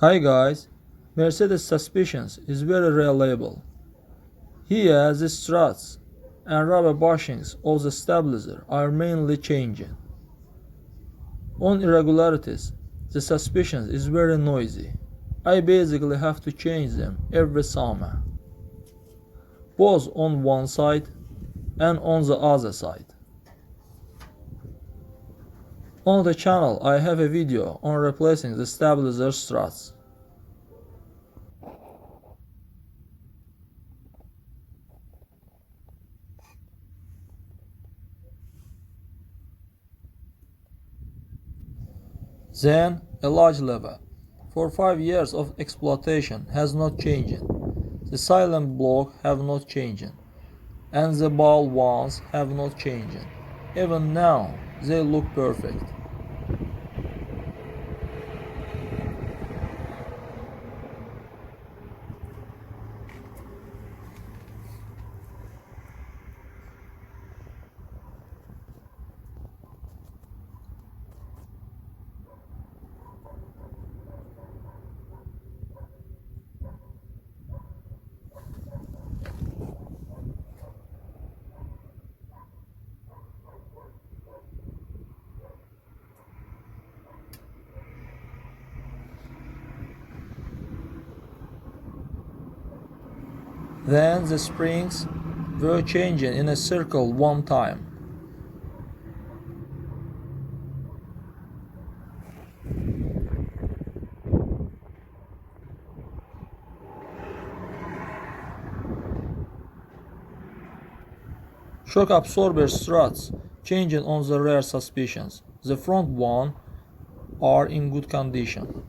Hi guys, Mercedes Suspicions is very reliable. Here the struts and rubber bushings of the stabilizer are mainly changing. On irregularities, the Suspicions is very noisy. I basically have to change them every summer, both on one side and on the other side. On the channel I have a video on replacing the stabilizer struts. Then a large lever. For 5 years of exploitation has not changed. The silent block have not changed, and the ball ones have not changed. Even now they look perfect. Then the springs were changing in a circle one time. Shock absorber struts changing on the rear Suspicions. The front one are in good condition.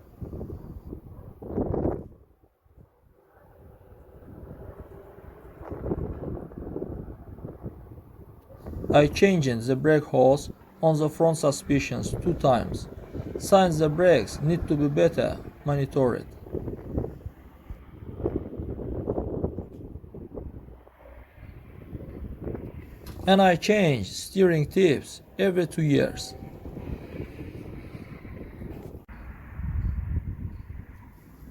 I changed the brake hose on the front Suspicions 2 times, since the brakes need to be better monitored. And I change steering tips every 2 years.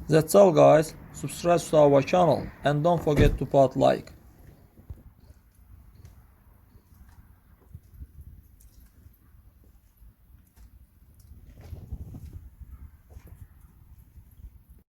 That's all guys, subscribe to our channel and don't forget to put like.